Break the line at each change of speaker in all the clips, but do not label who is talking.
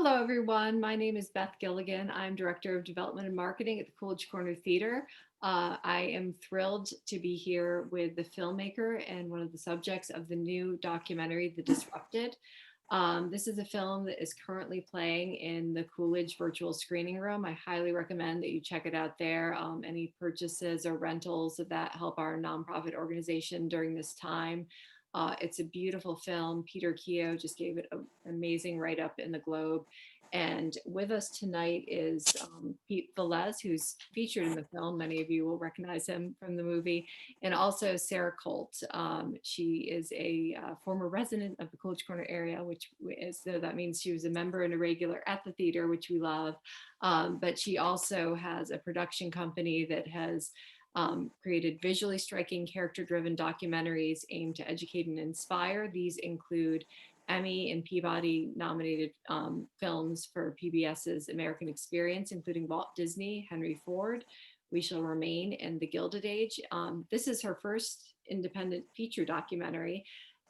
Hello, everyone. My name is Beth Gilligan. I'm Director of Development and Marketing at the Coolidge Corner Theatre. I am thrilled to be here with the filmmaker and one of the subjects of the new documentary, The Disrupted. This is a film that is currently playing in the Coolidge virtual screening room. I highly recommend that you check it out there. Any purchases or rentals of that help our nonprofit organization during this time. It's a beautiful film. Peter Keogh just gave it an amazing write-up in the Globe. And with us tonight is Pete Velez, who's featured in the film. Many of you will recognize him from the movie. And also Sarah Colt. She is a former resident of the Coolidge Corner area, which is, so that means she was a member and a regular at the theater, which we love. But she also has a production company that has created visually striking, character-driven documentaries aimed to educate and inspire. These include Emmy and Peabody nominated films for PBS's American Experience, including Walt Disney, Henry Ford, We Shall Remain, and The Gilded Age. This is her first independent feature documentary.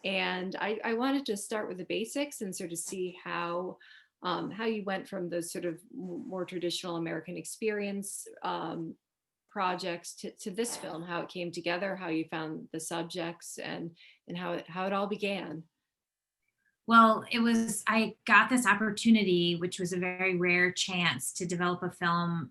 And I wanted to start with the basics and sort of see how you went from those sort of more traditional American Experience projects to this film, how it came together, how you found the subjects, and how it all began.
Well, I got this opportunity, which was a very rare chance to develop a film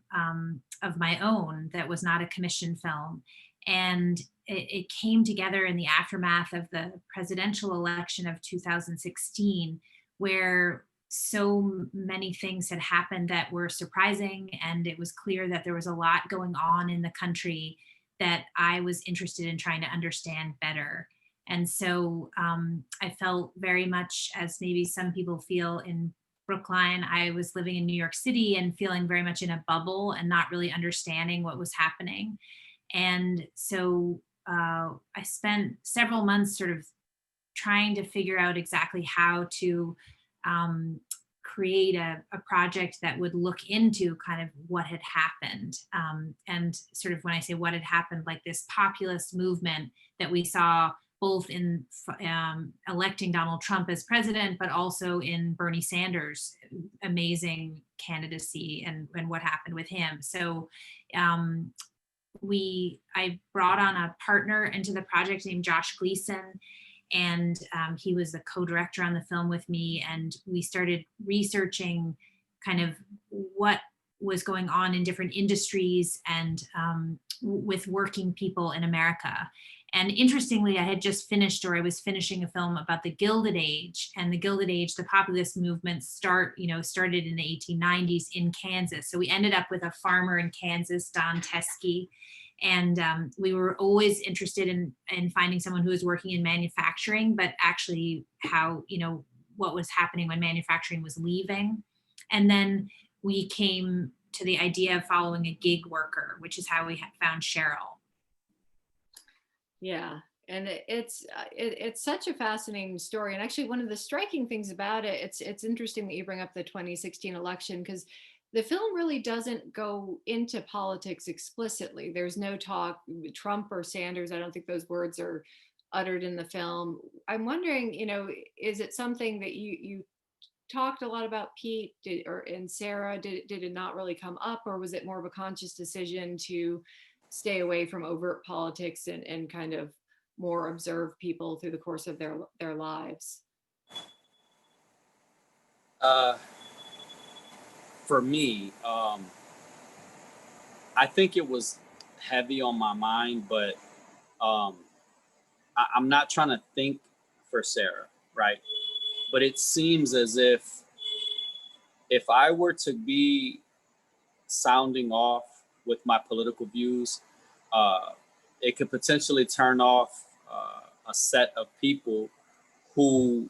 of my own that was not a commissioned film. And it came together in the aftermath of the presidential election of 2016, where so many things had happened that were surprising. And it was clear that there was a lot going on in the country that I was interested in trying to understand better. And so I felt very much as maybe some people feel in Brookline. I was living in New York City and feeling very much in a bubble and not really understanding what was happening. And so I spent several months sort of trying to figure out exactly how to create a project that would look into kind of what had happened. And sort of when I say what had happened, like this populist movement that we saw both in electing Donald Trump as president, but also in Bernie Sanders' amazing candidacy and what happened with him. So I brought on a partner into the project named Josh Gleason, and he was the co-director on the film with me. And we started researching kind of what was going on in different industries and with working people in America. And interestingly, I had just finished, or I was finishing a film about the Gilded Age. And the Gilded Age, the populist movement started in the 1890s in Kansas. So we ended up with a farmer in Kansas, Don Teskey. And we were always interested in finding someone who was working in manufacturing, but actually how, what was happening when manufacturing was leaving. And then we came to the idea of following a gig worker, which is how we found Cheryl.
Yeah, and it's such a fascinating story. And actually, one of the striking things about it, it's interesting that you bring up the 2016 election, because the film really doesn't go into politics explicitly. There's no talk Trump or Sanders. I don't think those words are uttered in the film. I'm wondering, is it something that you talked a lot about, Pete, and Sarah? Did it not really come up, or was it more of a conscious decision to stay away from overt politics and kind of more observe people through the course of their lives?
For me, I think it was heavy on my mind, but I'm not trying to think for Sarah, right? But it seems as if I were to be sounding off with my political views, it could potentially turn off a set of people who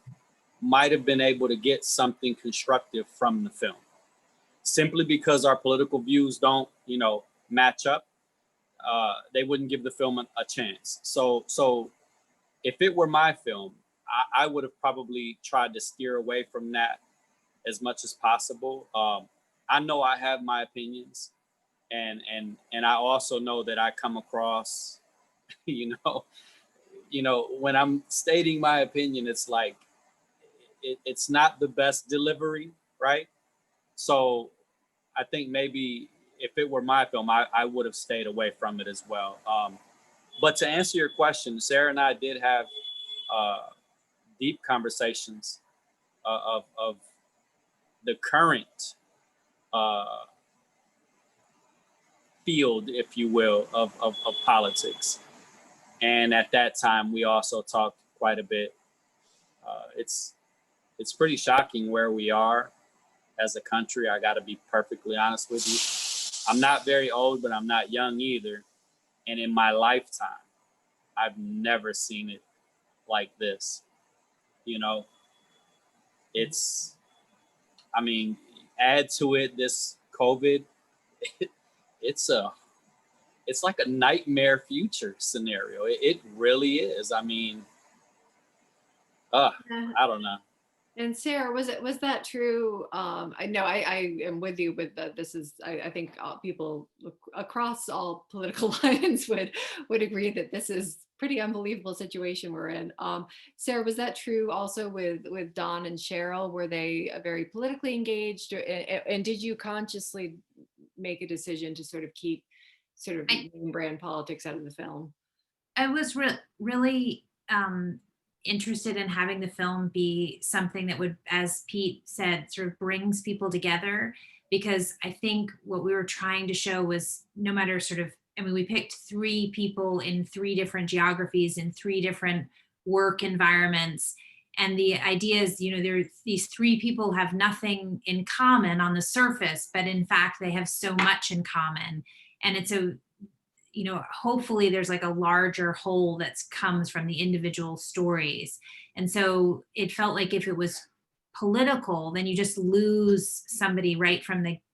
might have been able to get something constructive from the film. Simply because our political views don't, match up, they wouldn't give the film a chance. So if it were my film, I would have probably tried to steer away from that as much as possible. I know I have my opinions, and I also know that I come across, when I'm stating my opinion, it's like it's not the best delivery, right? So I think maybe if it were my film, I would have stayed away from it as well. But to answer your question, Sarah and I did have deep conversations of the current field, if you will, of politics. And at that time, we also talked quite a bit. It's pretty shocking where we are as a country. I got to be perfectly honest with you. I'm not very old, but I'm not young either. And in my lifetime, I've never seen it like this. You know, I mean, add to it this COVID, it's like a nightmare future scenario. It really is. I mean,
Yeah.
I don't know.
And Sarah, was that true? I know I am with you with that. This is, I think people across all political lines would agree that this is pretty unbelievable situation we're in. Sarah, was that true also with Don and Cheryl? Were they very politically engaged, and did you consciously make a decision to sort of keep sort of name brand politics out of the film?
I was really interested in having the film be something that would, as Pete said, sort of brings people together, because I think what we were trying to show was no matter sort of, I mean, we picked 3 people in 3 different geographies, in 3 different work environments. And the idea is, you know, these 3 people have nothing in common on the surface, but in fact, they have so much in common. And it's you know, hopefully there's like a larger whole that comes from the individual stories. And so it felt like if it was political, then you just lose somebody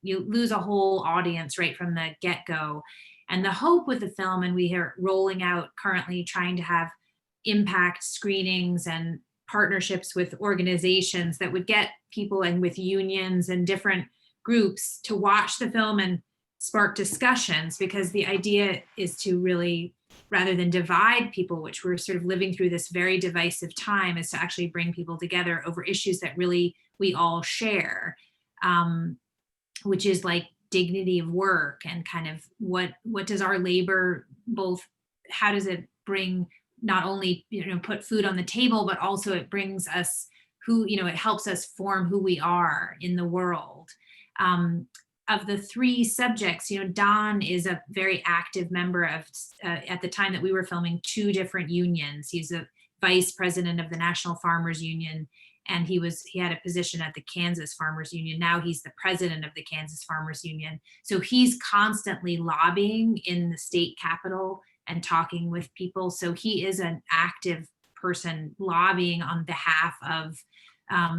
you lose a whole audience right from the get-go. And the hope with the film, and we are rolling out currently trying to have impact screenings and partnerships with organizations that would get people and with unions and different groups to watch the film and spark discussions, because the idea is to really, rather than divide people, which we're sort of living through this very divisive time, is to actually bring people together over issues that really we all share, which is like dignity of work and kind of what does our labor how does it bring, not only, you know, put food on the table, but also it brings us it helps us form who we are in the world. Of the 3 subjects, you know, Don is a very active member of, at the time that we were filming, 2 different unions. He's a vice president of the National Farmers Union, and he had a position at the Kansas Farmers Union. Now he's the president of the Kansas Farmers Union. So he's constantly lobbying in the state capitol and talking with people. So he is an active person lobbying on behalf of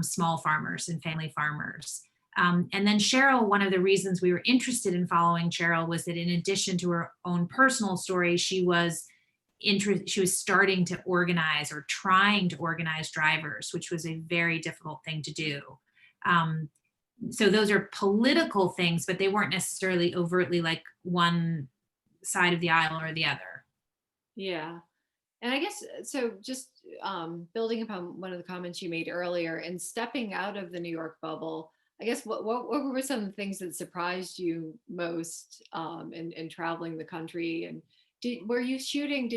small farmers and family farmers. And then Cheryl, one of the reasons we were interested in following Cheryl was that in addition to her own personal story, she was starting to organize or trying to organize drivers, which was a very difficult thing to do. So those are political things, but they weren't necessarily overtly like one side of the aisle or the other.
Yeah. And I guess, so just building upon one of the comments you made earlier, and stepping out of the New York bubble, I guess what were some of the things that surprised you most in traveling the country? And did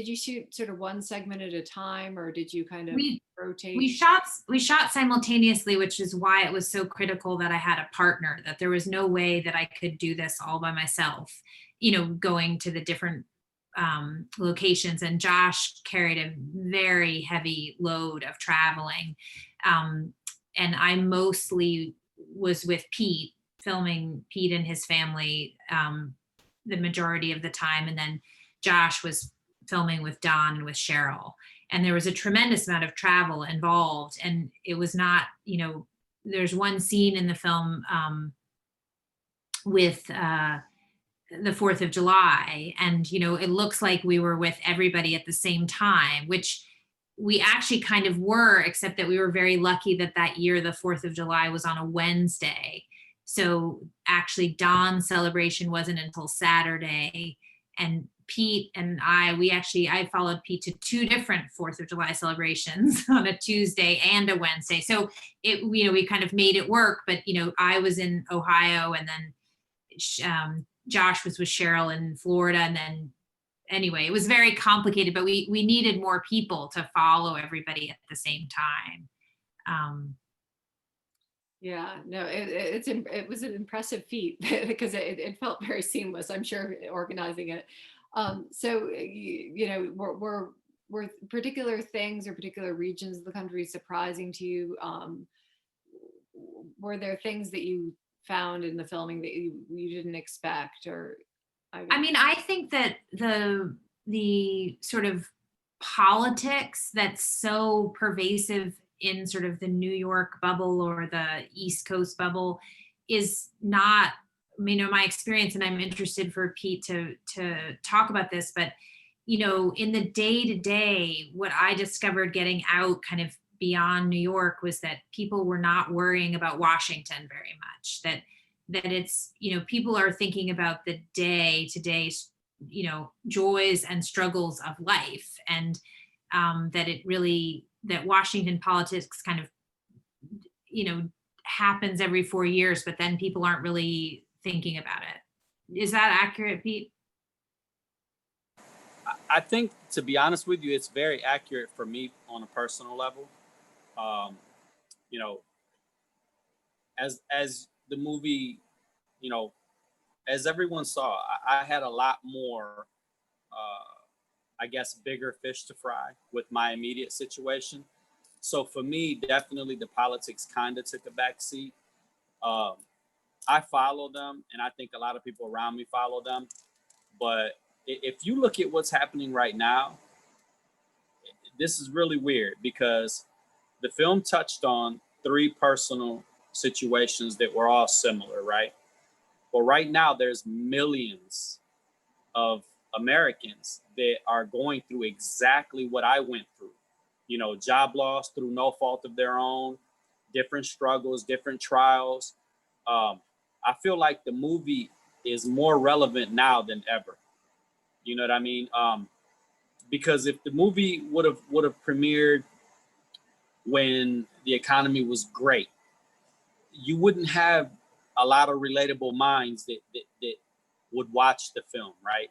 you shoot sort of one segment at a time, or did you kind of rotate?
We shot simultaneously, which is why it was so critical that I had a partner, that there was no way that I could do this all by myself, you know, going to the different locations. And Josh carried a very heavy load of traveling. And I mostly was with Pete, filming Pete and his family the majority of the time. And then Josh was filming with Don and with Cheryl. And there was a tremendous amount of travel involved. And it was not, you know, there's one scene in the film with the 4th of July. And, you know, it looks like we were with everybody at the same time, which we actually kind of were, except that we were very lucky that year, the 4th of July was on a Wednesday. So actually Don's celebration wasn't until Saturday. And Pete and I followed Pete to 2 different 4th of July celebrations on a Tuesday and a Wednesday. So we kind of made it work, but I was in Ohio, and then Josh was with Cheryl in Florida. And then anyway, it was very complicated, but we needed more people to follow everybody at the same time.
Yeah, no, it was an impressive feat because it felt very seamless, I'm sure, organizing it. So were particular things or particular regions of the country surprising to you? Were there things that you found in the filming that you didn't expect? Or
I mean, I think that the sort of politics that's so pervasive in sort of the New York bubble or the East Coast bubble is not, my experience, and I'm interested for Pete to talk about this, but in the day to day, what I discovered getting out kind of beyond New York was that people were not worrying about Washington very much. That it's, people are thinking about the day to day, joys and struggles of life, and that Washington politics kind of, happens every 4 years, but then people aren't really thinking about it. Is that accurate, Pete?
I think, to be honest with you, it's very accurate for me on a personal level. You know, as the movie, as everyone saw, I had a lot more, I guess, bigger fish to fry with my immediate situation. So for me, definitely the politics kind of took a back seat. I follow them, and I think a lot of people around me follow them. But if you look at what's happening right now, this is really weird because the film touched on 3 personal situations that were all similar, right? Well, right now there's millions of Americans that are going through exactly what I went through. Job loss through no fault of their own, different struggles, different trials. I feel like the movie is more relevant now than ever. You know what I mean? Because if the movie would have premiered when the economy was great, you wouldn't have a lot of relatable minds that would watch the film, right?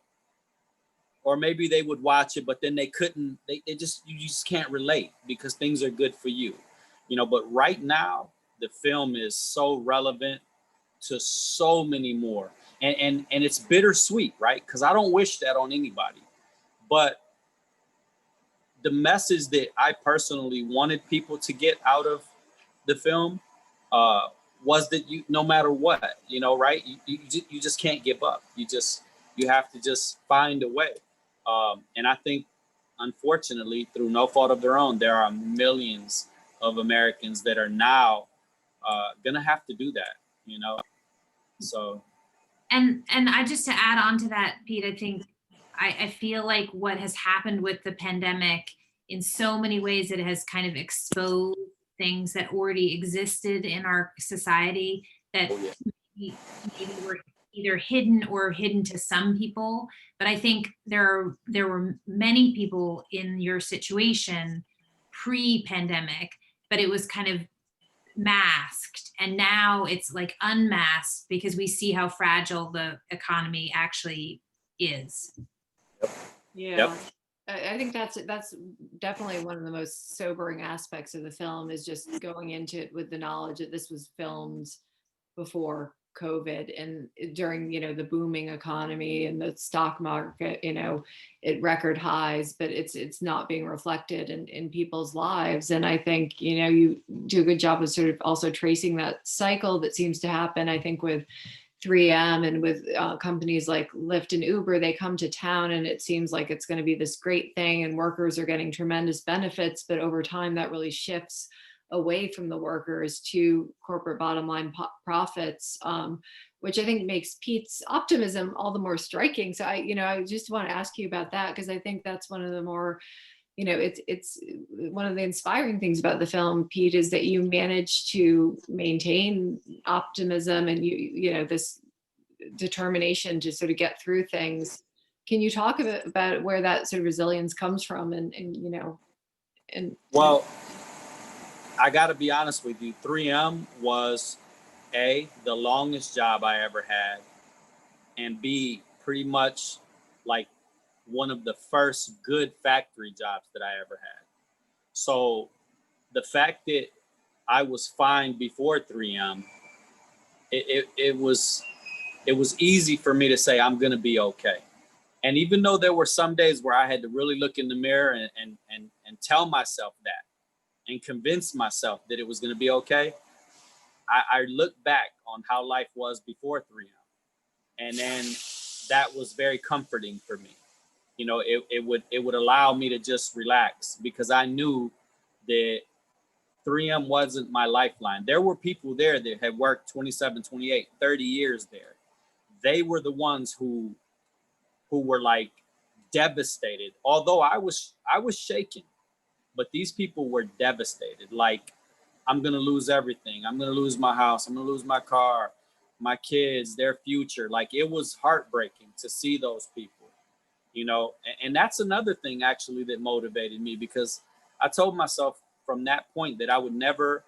Or maybe they would watch it, but then they couldn't. You just can't relate because things are good for you, But right now, the film is so relevant to so many more, and it's bittersweet, right? Because I don't wish that on anybody, but the message that I personally wanted people to get out of the film was that no matter what, right? You just can't give up. You have to just find a way. And I think, unfortunately, through no fault of their own, there are millions of Americans that are now gonna have to do that, So.
And I just to add on to that, Pete, I think I feel like what has happened with the pandemic, in so many ways, it has kind of exposed things that already existed in our society that maybe were either hidden or hidden to some people. But I think there were many people in your situation pre-pandemic, but it was kind of masked, and now it's like unmasked because we see how fragile the economy actually is.
Yeah.
Yep.
I think that's definitely one of the most sobering aspects of the film, is just going into it with the knowledge that this was filmed before COVID and during, the booming economy and the stock market, at record highs, but it's not being reflected in people's lives. And I think, you do a good job of sort of also tracing that cycle that seems to happen, I think, with 3M and with companies like Lyft and Uber. They come to town and it seems like it's going to be this great thing and workers are getting tremendous benefits, but over time that really shifts away from the workers to corporate bottom line profits, which I think makes Pete's optimism all the more striking. So I just want to ask you about that, because I think that's one of the more, it's one of the inspiring things about the film, Pete, is that you manage to maintain optimism and this determination to sort of get through things Can you talk about where that sort of resilience comes from and and
Well, I got to be honest with you. 3M was the longest job I ever had, and B, pretty much like one of the first good factory jobs that I ever had. So the fact that I was fine before 3M, it was easy for me to say I'm gonna be okay. And even though there were some days where I had to really look in the mirror and tell myself that and convince myself that it was gonna be okay, I look back on how life was before 3M. And then that was very comforting for me. You know, it would allow me to just relax because I knew that 3M wasn't my lifeline. There were people there that had worked 27, 28, 30 years there. They were the ones who were like devastated. Although I was shaken, but these people were devastated. Like, I'm gonna lose everything. I'm gonna lose my house. I'm gonna lose my car, my kids, their future. Like, it was heartbreaking to see those people, you know. And that's another thing actually that motivated me, because I told myself from that point that I would never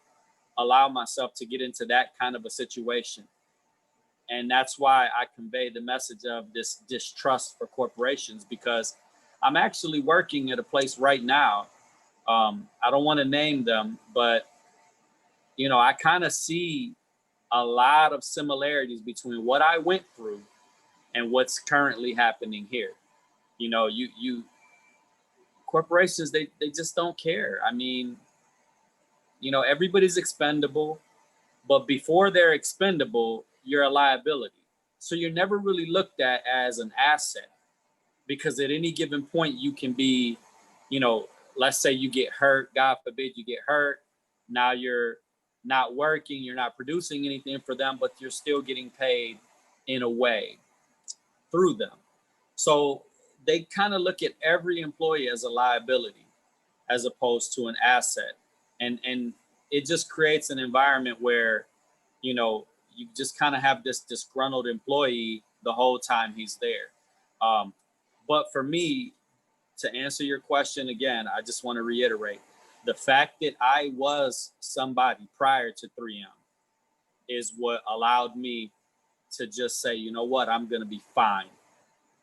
allow myself to get into that kind of a situation. And that's why I convey the message of this distrust for corporations, because I'm actually working at a place right now. I don't want to name them, but you know, I kind of see a lot of similarities between what I went through and what's currently happening here. You know, you corporations, they just don't care. I mean, you know, everybody's expendable, but before they're expendable, you're a liability. So you're never really looked at as an asset, because at any given point you can be, you know, let's say you get hurt, God forbid you get hurt. Now you're not working, you're not producing anything for them, but you're still getting paid in a way through them. So they kind of look at every employee as a liability as opposed to an asset. And it just creates an environment where, you know, you just kind of have this disgruntled employee the whole time he's there. But for me, to answer your question again, I just want to reiterate the fact that I was somebody prior to 3M is what allowed me to just say, you know what, I'm going to be fine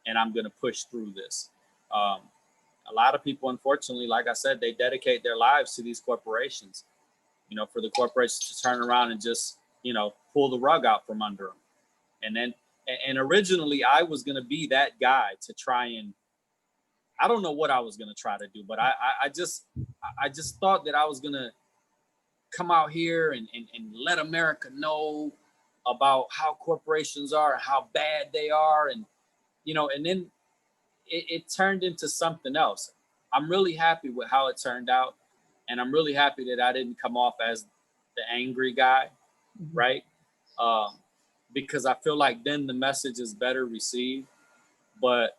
and I'm going to push through this. A lot of people, unfortunately, like I said, they dedicate their lives to these corporations, you know, for the corporations to turn around and just, you know, pull the rug out from under them. And originally I was going to be that guy to try and, I don't know what I was going to try to do, but I just thought that I was going to come out here and let America know about how corporations are and how bad they are. And, you know, and then it turned into something else. I'm really happy with how it turned out. And I'm really happy that I didn't come off as the angry guy, right? Because I feel like then the message is better received. But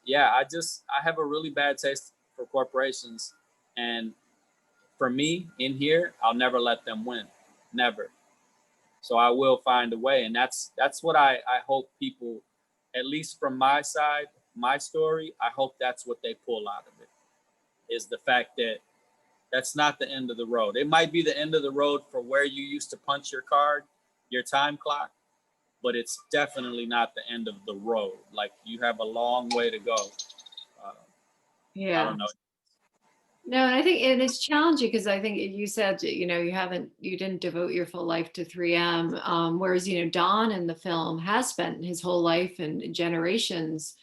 yeah, I have a really bad taste for corporations. And for me in here, I'll never let them win. Never. So I will find a way. And that's what I hope people, at least from my side, my story, I hope that's what they pull out of it, is the fact that that's not the end of the road. It might be the end of the road for where you used to punch your card, your time clock, but it's definitely not the end of the road. Like, you have a long way to go. I don't know.
No, and I think, and it's challenging because I think you said, you know, you didn't devote your full life to 3M, whereas, you know, Don in the film has spent his whole life and generations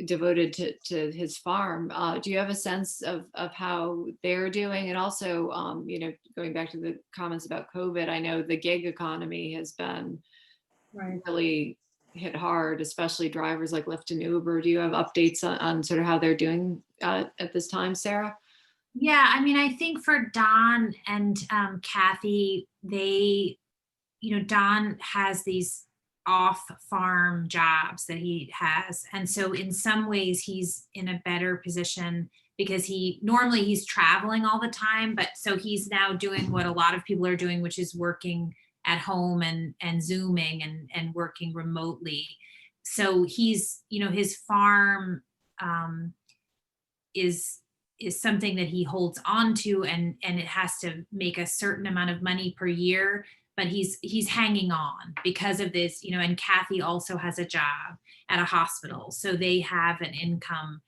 devoted to his farm. Do you have a sense of how they're doing? And also, you know, going back to the comments about COVID, I know the gig economy has been really hit hard, especially drivers like Lyft and Uber. Do you have updates on sort of how they're doing at this time, Sarah?
Yeah, I mean, I think for Don and Kathy, they, you know, Don has these off farm jobs that he has. And so in some ways he's in a better position because normally he's traveling all the time, but so he's now doing what a lot of people are doing, which is working at home and Zooming and working remotely. so he's, his farm um, is something that he holds on to, and it has to make a certain amount of money per year, but he's hanging on because of this, and Kathy also has a job at a hospital, so they have an income,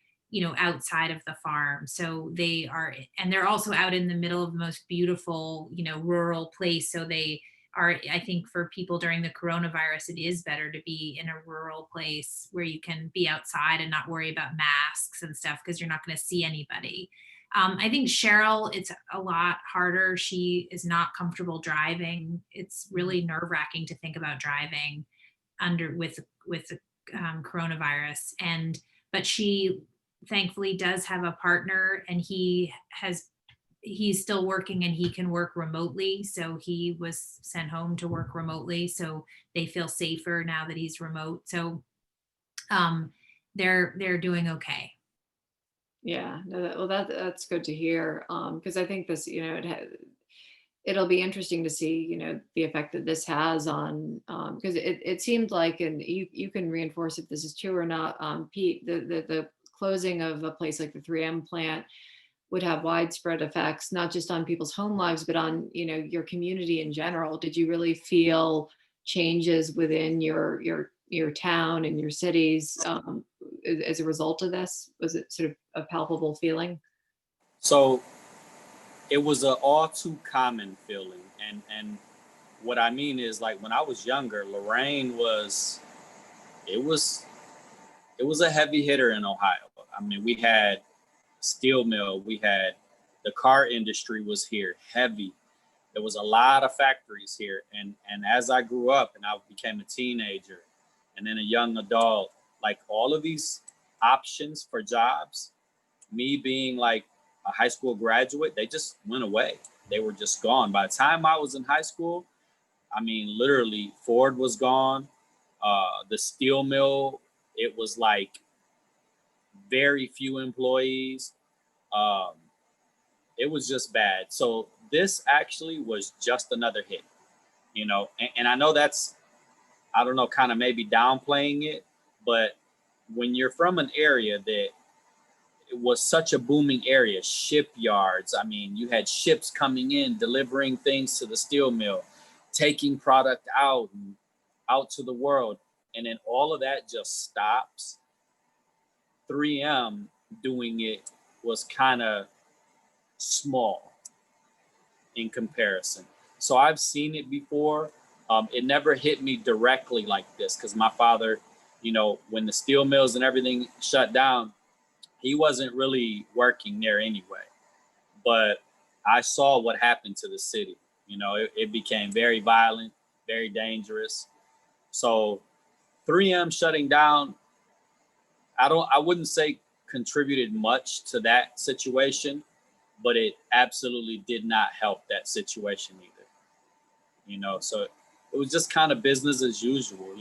outside of the farm. So they are, and they're also out in the middle of the most beautiful, rural place. So they are, I think for people during the coronavirus, it is better to be in a rural place where you can be outside and not worry about masks and stuff, because you're not going to see anybody. I think Cheryl, it's a lot harder. She is not comfortable driving. It's really nerve wracking to think about driving with the coronavirus. But she thankfully does have a partner, and he's still working and he can work remotely. So he was sent home to work remotely. So they feel safer now that he's remote. So they're doing okay.
Yeah, no, that's good to hear. Because I think this, it'll be interesting to see, the effect that this has on, because it seemed like, and you can reinforce if this is true or not, Pete, the closing of a place like the 3M plant would have widespread effects, not just on people's home lives, but on, your community in general. Did you really feel changes within your town and your cities as a result of this? Was it sort of a palpable feeling?
So it was a all too common feeling. And what I mean is, like, when I was younger, Lorraine it was it was a heavy hitter in Ohio. I mean, we had steel mill, we had the car industry was here heavy. There was a lot of factories here. And as I grew up and I became a teenager and then a young adult, like, all of these options for jobs, me being like a high school graduate, they just went away. They were just gone. By the time I was in high school, I mean, literally, Ford was gone. The steel mill, it was like very few employees. Um, it was just bad. So this actually was just another hit, and I know that's, I don't know, kind of maybe downplaying it, but when you're from an area that it was such a booming area, shipyards, I mean, you had ships coming in, delivering things to the steel mill, taking product out and out to the world. And then all of that just stops. 3M doing it was kind of small in comparison. So I've seen it before. It never hit me directly like this because my father, when the steel mills and everything shut down, he wasn't really working there anyway. But I saw what happened to the city. It became very violent, very dangerous. So 3M shutting down, I wouldn't say contributed much to that situation, but it absolutely did not help that situation either. So it was just kind of business as usual.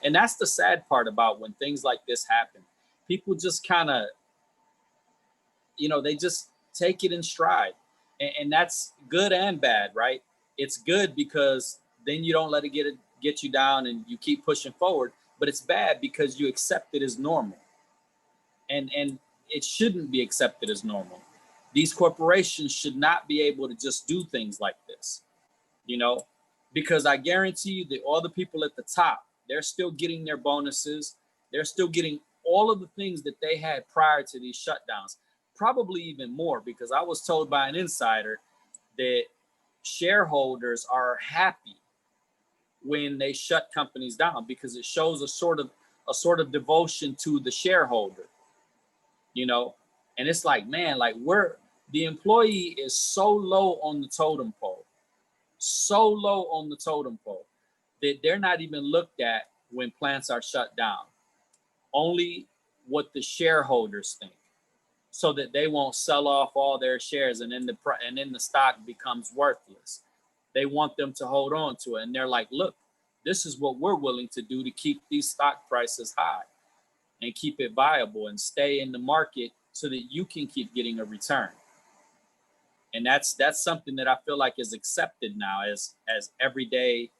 And that's the sad part about when things like this happen. People just kind of, they just take it in stride. And that's good and bad, right? It's good because then you don't let it get you down and you keep pushing forward, but it's bad because you accept it as normal. And it shouldn't be accepted as normal. These corporations should not be able to just do things like this, because I guarantee you that all the people at the top, they're still getting their bonuses. They're still getting all of the things that they had prior to these shutdowns, probably even more, because I was told by an insider that shareholders are happy when they shut companies down because it shows a sort of devotion to the shareholder. And it's like, man, like, the employee is so low on the totem pole that they're not even looked at when plants are shut down. Only what the shareholders think, so that they won't sell off all their shares and then the stock becomes worthless. They want them to hold on to it. And they're like, look, this is what we're willing to do to keep these stock prices high and keep it viable and stay in the market so that you can keep getting a return. And that's something that I feel like is accepted now as everyday,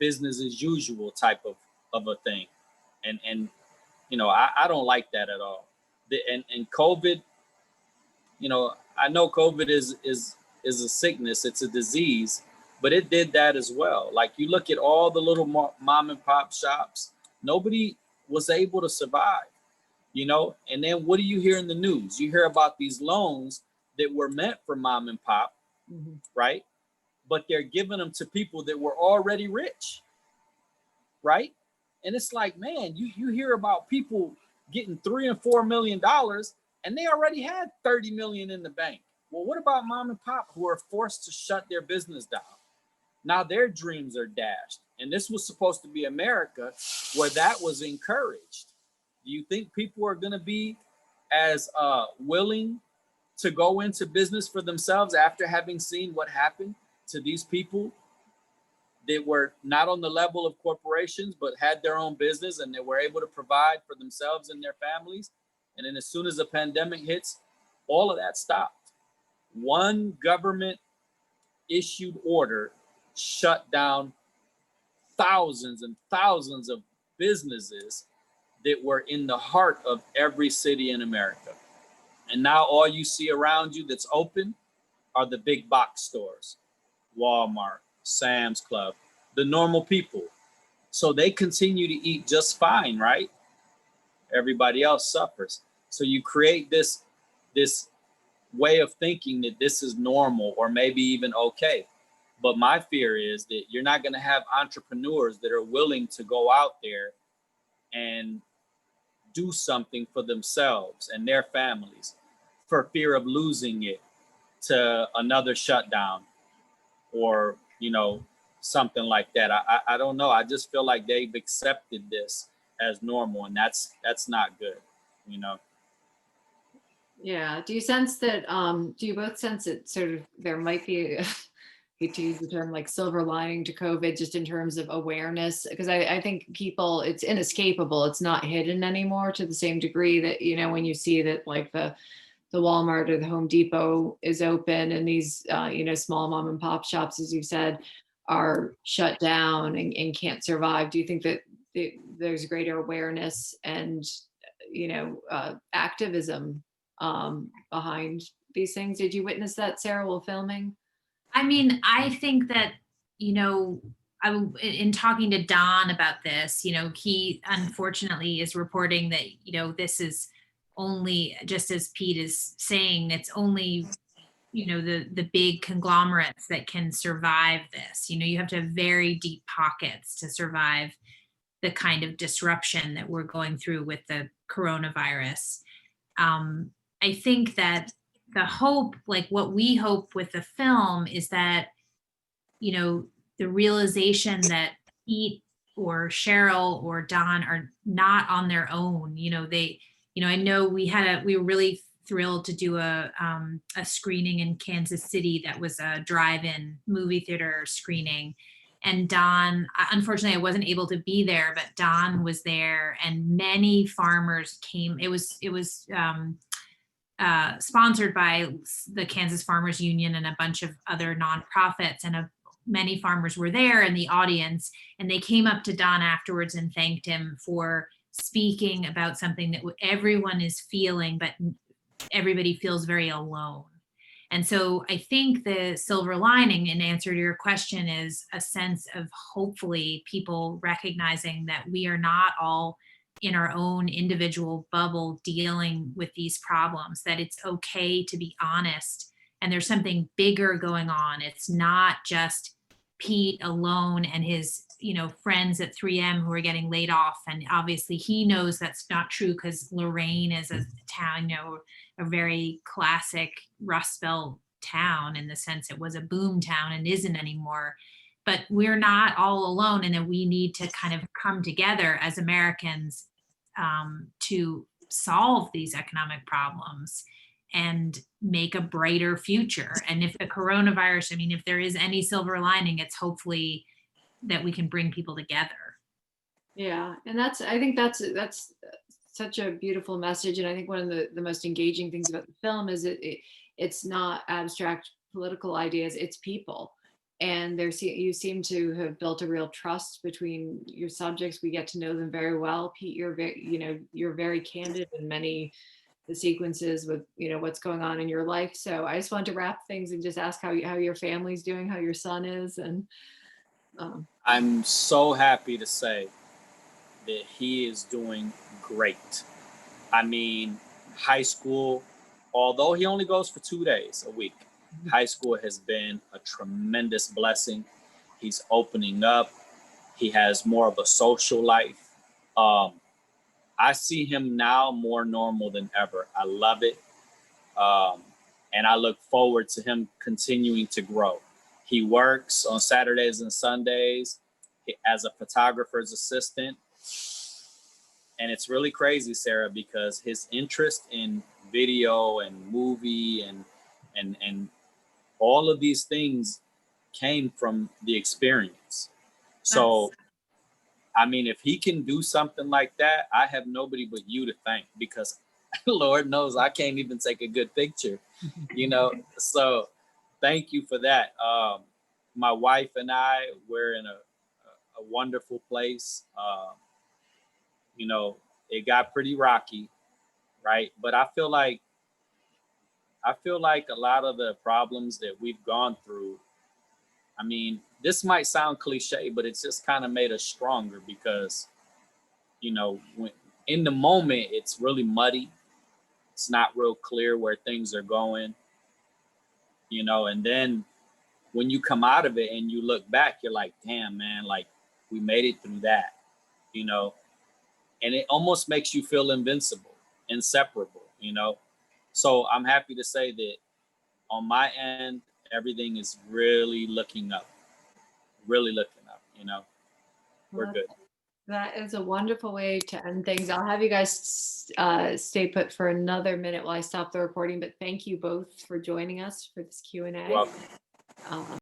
business as usual type of a thing. And I don't like that at all. And COVID, I know COVID is a sickness, it's a disease, but it did that as well. Like, you look at all the little mom and pop shops, nobody was able to survive, and then what do you hear in the news? You hear about these loans that were meant for mom and pop, right? But they're giving them to people that were already rich, right? And it's like, man, you hear about people getting $3 and $4 million and they already had 30 million in the bank. Well, what about mom and pop who are forced to shut their business down? Now their dreams are dashed. And this was supposed to be America where that was encouraged. Do you think people are going to be as willing to go into business for themselves after having seen what happened to these people that were not on the level of corporations, but had their own business and they were able to provide for themselves and their families? And then as soon as the pandemic hits, all of that stopped. One government issued order shut down thousands and thousands of businesses that were in the heart of every city in America. And now all you see around you that's open are the big box stores, Walmart, Sam's Club, the normal people. So they continue to eat just fine, right? Everybody else suffers. So you create this way of thinking that this is normal or maybe even okay. But my fear is that you're not going to have entrepreneurs that are willing to go out there and do something for themselves and their families for fear of losing it to another shutdown or, something like that. I don't know. I just feel like they've accepted this as normal, and that's not good,
Yeah. Do you sense that, do you both sense that sort of there might be, hate to use the term, like silver lining to COVID, just in terms of awareness? Because I think people, it's inescapable. It's not hidden anymore to the same degree that, when you see that like the Walmart or the Home Depot is open and these, small mom and pop shops, as you said, are shut down and can't survive. Do you think that there's greater awareness and, activism behind these things? Did you witness that, Sarah, while filming?
I mean, I think that, in talking to Don about this, he unfortunately is reporting that, this is only, just as Pete is saying, it's only, the big conglomerates that can survive this. You have to have very deep pockets to survive the kind of disruption that we're going through with the coronavirus. I think that the hope, like what we hope with the film, is that, the realization that Pete or Cheryl or Don are not on their own. I know we were really thrilled to do a screening in Kansas City that was a drive-in movie theater screening. And Don, unfortunately, I wasn't able to be there, but Don was there, and many farmers came. It was sponsored by the Kansas Farmers Union and a bunch of other nonprofits, and many farmers were there in the audience, and they came up to Don afterwards and thanked him for speaking about something that everyone is feeling, but everybody feels very alone. And so I think the silver lining, in answer to your question, is a sense of hopefully people recognizing that we are not all in our own individual bubble dealing with these problems, that it's okay to be honest, and there's something bigger going on. It's not just Pete alone and his friends at 3M who are getting laid off, and obviously he knows that's not true because Lorraine is a town, a very classic Rust Belt town in the sense it was a boom town and isn't anymore. But we're not all alone, and that we need to kind of come together as Americans to solve these economic problems and make a brighter future. And if the coronavirus, if there is any silver lining, it's hopefully that we can bring people together.
Yeah, and I think that's such a beautiful message. And I think one of the most engaging things about the film is it's not abstract political ideas, it's people. and you seem to have built a real trust between your subjects. We get to know them very well. Pete, you're very candid in many the sequences with what's going on in your life. So I just wanted to wrap things and just ask how your family's doing, how your son is, and
I'm so happy to say that he is doing great. I mean, high school, although he only goes for 2 days a week, high school has been a tremendous blessing. He's opening up. He has more of a social life. I see him now more normal than ever. I love it. And I look forward to him continuing to grow. He works on Saturdays and Sundays as a photographer's assistant. And it's really crazy, Sarah, because his interest in video and movie and all of these things came from the experience. So, I mean, if he can do something like that, I have nobody but you to thank, because Lord knows I can't even take a good picture, So thank you for that. My wife and I, we're in a wonderful place. It got pretty rocky, right? But I feel like a lot of the problems that we've gone through, I mean, this might sound cliche, but it's just kind of made us stronger, because, when in the moment, it's really muddy. It's not real clear where things are going, and then when you come out of it and you look back, you're like, damn, man, like we made it through that, and it almost makes you feel invincible, inseparable, So I'm happy to say that on my end, everything is really looking up, We're good.
That is a wonderful way to end things. I'll have you guys stay put for another minute while I stop the recording, but thank you both for joining us for this Q&A.
You're welcome.